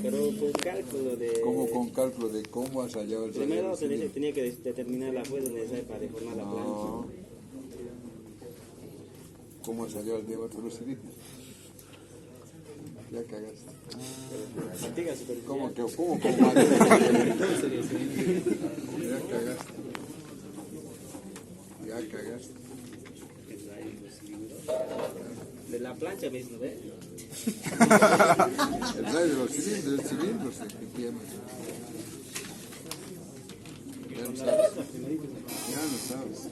Pero con cálculo de... ¿Cómo con cálculo de cómo has hallado el radio Primero del se dice, cilindro? tenía que determinar la fuerza necesaria para deformar la plancha. No. ¿Cómo has hallado el diámetro de los cilindros? Ya cagaste. Fatiga superficial. ¿Cómo ya cagaste. Ya cagaste. De la plancha mismo, ¿ves? El radio de los cilindros, el cilindro se tiene. Ya no sabes. Ya no sabes.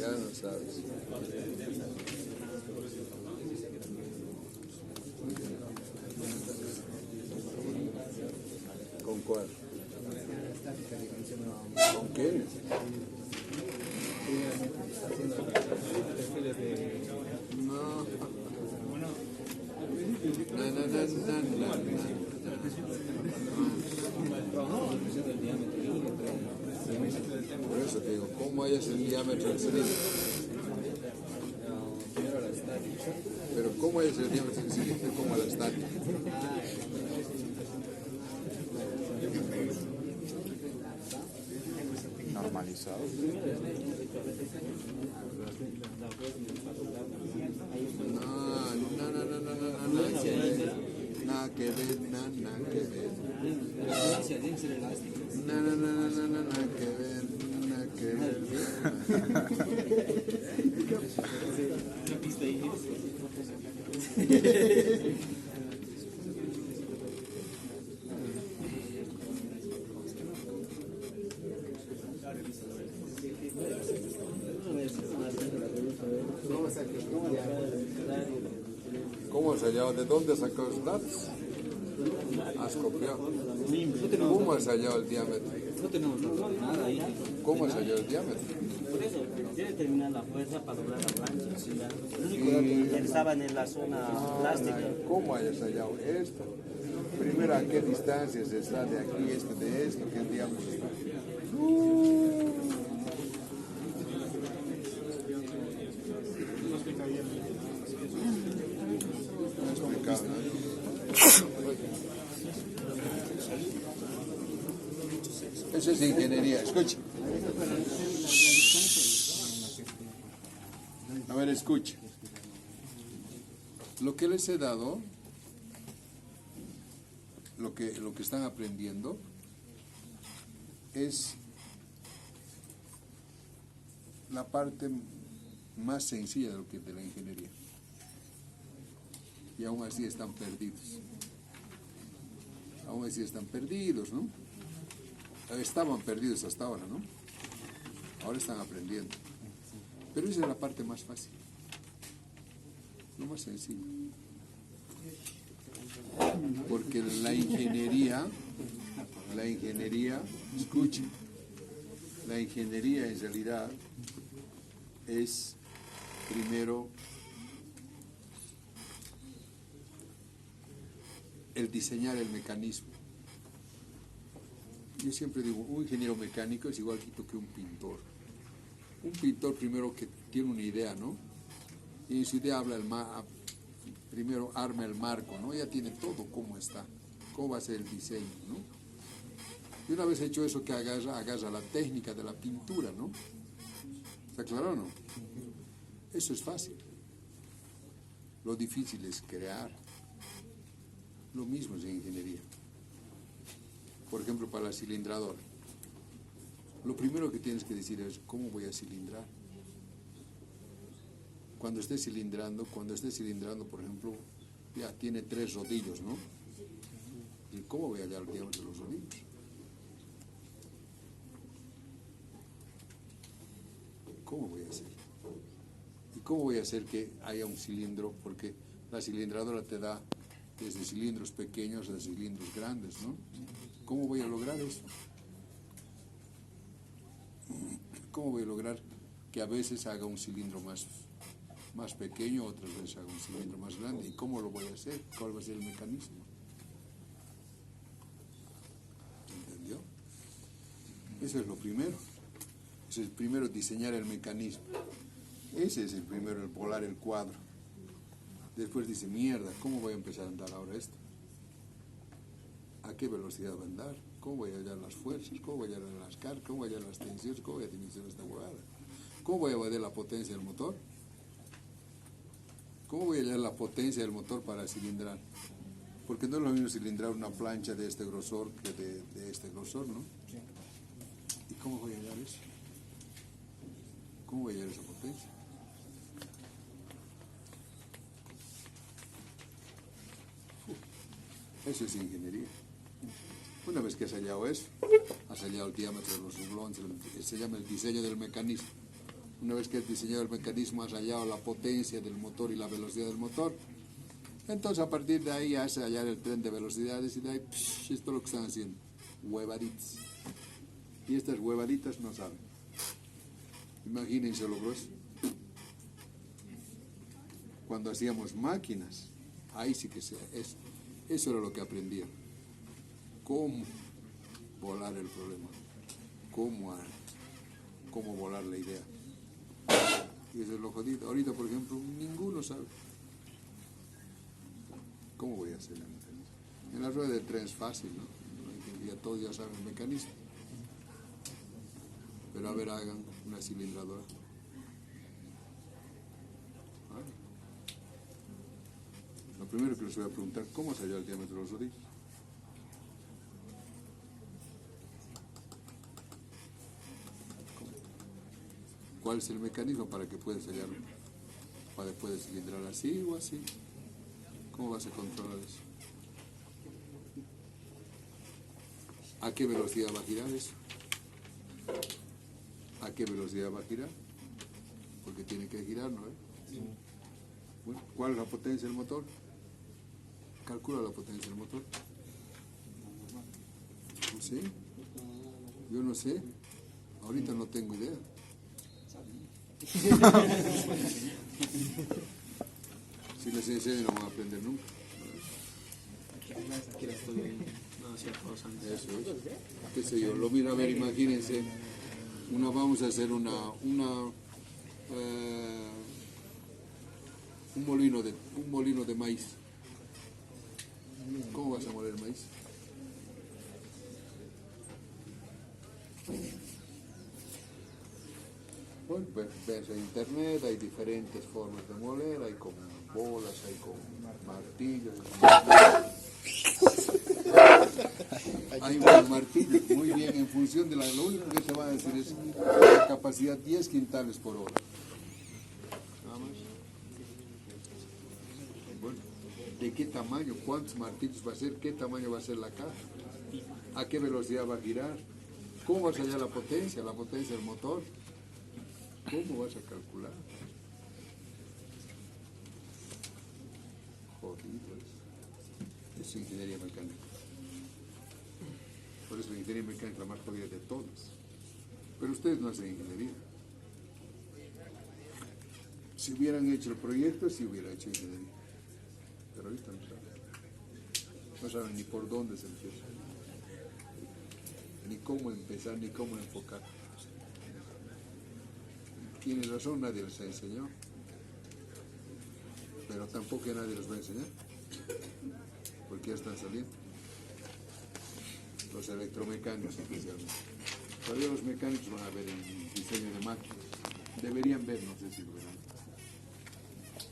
Ya no sabes. ¿Con cuál? ¿Con quién? No. Por eso te digo, ¿cómo hallas el diámetro del cilindro? Pero ¿cómo hallas el diámetro del cilindro? ¿Cómo la estática? Normalizado. Nada que ver, nada que ver. Nada que ver, nada que ver. ¿Cómo has hallado? ¿De dónde has sacado los datos? Has copiado. ¿Cómo has hallado el diámetro? No tenemos nada ahí. ¿Cómo has hallado el diámetro? Por eso, quiere determinar la fuerza para doblar la plancha. Lo único que me interesaba en la zona plástica. ¿Cómo hayas hallado esto? Primero, ¿a qué distancia se está de aquí, esto, de esto? ¿Qué diámetro está? No he explicado, ¿no? Eso es ingeniería. Escucha. A ver, escucha. Lo que les he dado, lo que están aprendiendo, es la parte más sencilla de la ingeniería. Y aún así están perdidos. Aún así están perdidos, ¿no? Estaban perdidos hasta ahora, ¿no? Ahora están aprendiendo. Pero esa es la parte más fácil. Lo más sencillo. Porque la ingeniería, escuchen, la ingeniería en realidad es primero el diseñar el mecanismo. Yo siempre digo, un ingeniero mecánico es igual que un pintor. Un pintor primero que tiene una idea, ¿no? Y en su idea primero arma el marco, ¿no? Ya tiene todo cómo está, cómo va a ser el diseño, ¿no? Y una vez hecho eso, que agarra la técnica de la pintura, ¿no? ¿Está claro o no? Eso es fácil. Lo difícil es crear. Lo mismo es en ingeniería. Por ejemplo, para la cilindradora. Lo primero que tienes que decir es, ¿cómo voy a cilindrar? Cuando esté cilindrando, por ejemplo, ya tiene 3 rodillos, ¿no? ¿Y cómo voy a hallar el diámetro de los rodillos? ¿Cómo voy a hacer? ¿Y cómo voy a hacer que haya un cilindro? Porque la cilindradora te da desde cilindros pequeños a cilindros grandes, ¿no? ¿Cómo voy a lograr eso? ¿Cómo voy a lograr que a veces haga un cilindro más pequeño, otras veces haga un cilindro más grande? ¿Y cómo lo voy a hacer? ¿Cuál va a ser el mecanismo? ¿Entendió? Eso es lo primero. Eso es primero diseñar el mecanismo. Ese es el primero, el volar el cuadro. Después dice, mierda, ¿cómo voy a empezar a andar ahora esto? ¿A qué velocidad va a andar? ¿Cómo voy a hallar las fuerzas? ¿Cómo voy a hallar las cargas? ¿Cómo voy a hallar las tensiones? ¿Cómo voy a dimensionar esta huevada? ¿Cómo voy a medir la potencia del motor? ¿Cómo voy a hallar la potencia del motor para cilindrar? Porque no es lo mismo cilindrar una plancha de este grosor que de este grosor, ¿no? Sí. ¿Y cómo voy a hallar eso? ¿Cómo voy a hallar esa potencia? Eso es ingeniería. Una vez que has hallado eso, has hallado el diámetro de los renglones, se llama el diseño del mecanismo. Una vez que has diseñado el mecanismo, has hallado la potencia del motor y la velocidad del motor. Entonces, a partir de ahí, has hallar el tren de velocidades y de ahí, esto es lo que están haciendo, huevaditas. Y estas huevaditas no saben. Imagínense lo grueso. Cuando hacíamos máquinas, ahí sí que eso era lo que aprendían. Cómo volar el problema, cómo volar la idea. Y eso es lo jodido. Ahorita, por ejemplo, ninguno sabe. ¿Cómo voy a hacer el mecanismo? En la rueda de tren es fácil, ¿no? Ya todos ya saben el mecanismo. Pero a ver, hagan una cilindradora. Lo primero que les voy a preguntar, ¿cómo se halla el diámetro de los rodillos? ¿Cuál es el mecanismo para que puedas hallarlo? Para que puedas cilindrar así o así. ¿Cómo vas a controlar eso? ¿A qué velocidad va a girar eso? ¿A qué velocidad va a girar? Porque tiene que girar, ¿no? Sí. Bueno, ¿cuál es la potencia del motor? Calcula la potencia del motor. No sé. Yo no sé. Ahorita no tengo idea. Si les enseño no van a aprender nunca. Eso es. ¿Qué sé yo? Lo mira, a ver, imagínense. Vamos a hacer un molino de maíz. ¿Cómo vas a moler maíz? Bueno, ves en internet, hay diferentes formas de moler, hay con bolas, hay con martillos. Hay unos martillos, muy bien, en función de lo único que te va a decir es la capacidad 10 quintales por hora. Nada más. Bueno, ¿de qué tamaño? ¿Cuántos martillos va a ser? ¿Qué tamaño va a ser la caja? ¿A qué velocidad va a girar? ¿Cómo vas a hallar la potencia del motor? ¿Cómo vas a calcular? Jodido es. Es ingeniería mecánica. Por eso la ingeniería mecánica es la más jodida de todas. Pero ustedes no hacen ingeniería. Si hubieran hecho el proyecto, sí hubiera hecho ingeniería. Pero ahorita no saben. No saben ni por dónde se empieza. Ni cómo empezar, ni cómo enfocar. Tienen razón, nadie les ha enseñado. Pero tampoco nadie les va a enseñar. Porque ya están saliendo. Los electromecánicos especialmente. Todavía los mecánicos van a ver el diseño de máquinas. Deberían ver, no sé si lo verán.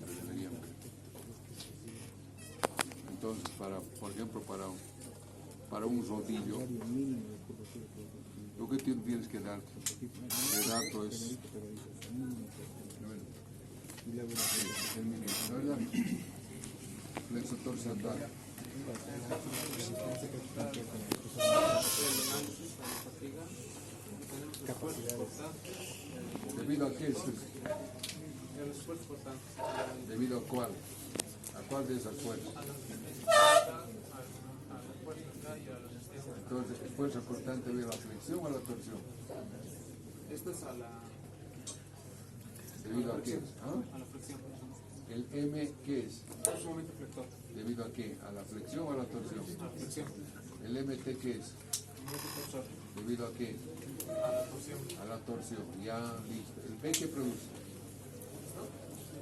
Pero deberían ver. Entonces, por ejemplo, para un rodillo, lo que tienes que dar de dato es el mínimo, ¿verdad? Flexo torsal. ¿Debido a qué es? ¿Debido a cuál? ¿A cuál de esas fuerzas? Entonces, ¿esfuerzo constante debido a la flexión o a la torsión? Esto es a la... ¿Debido a qué? A la flexión. ¿El M qué es? Es un momento flector. ¿Debido a qué? ¿A la flexión o a la torsión? A la flexión. ¿El MT qué es? Un momento torsor. ¿Debido a qué? A la torsión. A la torsión. Ya, listo. ¿El B qué produce?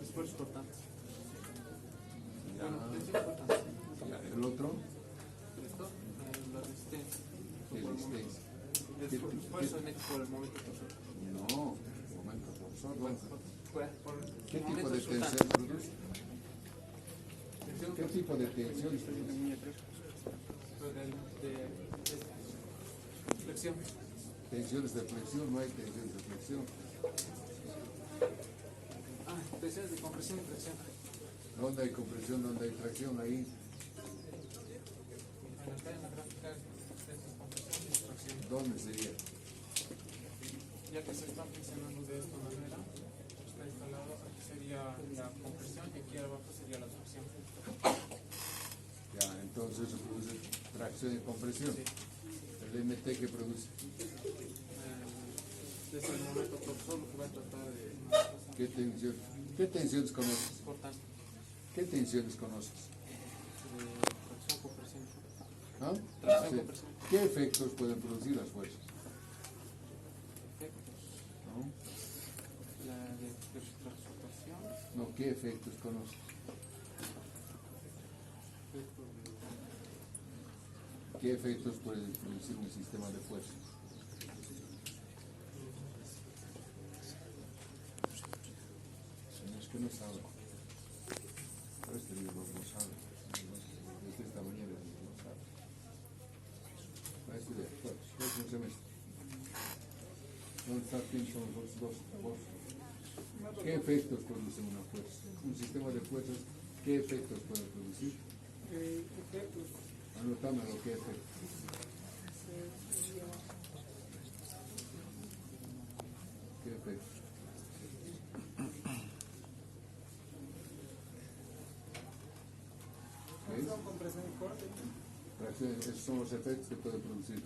Esfuerzo cortante. Bueno, tensión cortante. Ya, el otro, Esto, la resistencia. resistencia. Es fuerza cinética por el momento torsal. No, momento torsor. ¿Qué tipo momento de resultante. tensión produce? Tensión ¿Qué tipo de tensión produce? de flexión. Tensiones de flexión, no hay tensiones de flexión. Tensiones de compresión y flexión. ¿Dónde hay compresión, dónde hay tracción? Ahí. Acá en la gráfica es compresión y flexión. ¿Dónde sería? Ya que se está funcionando de esta manera, está instalado, aquí sería la compresión y aquí abajo sería la tracción. Ya, entonces eso produce tracción y compresión. Sí. El MT que produce. Desde el momento torsal lo que va a tratar de ¿Qué tensión? ¿Qué tensiones conoces? cortar ¿Qué tensiones conoces? tracción, compresión. ¿Ah? Tracción, Sí. compresión. ¿Qué efectos pueden producir las fuerzas? Efectos. ¿No? La de transportación. No, ¿qué efectos conoces? Efectos de ¿Qué efectos puede producir un sistema de fuerza? Es que no sabe. Pero este libro no sabe. Desde esta mañana no sabe. A este de próximo semestre. ¿Dónde está quién son los dos? ¿Qué efectos produce una fuerza? Un sistema de fuerzas, ¿qué efectos puede producir? Efectos. Anotámelo, ¿qué efectos? ¿Qué efectos? Compresión y corte. Esos son los efectos que puede producir.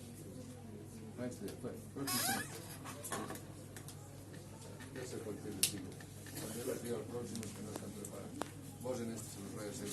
Maestre, próximo semestre. Ya sé cuál te les digo. Cuando yo les digo al próximo es que no están preparados. Vos en este se los voy a hacer.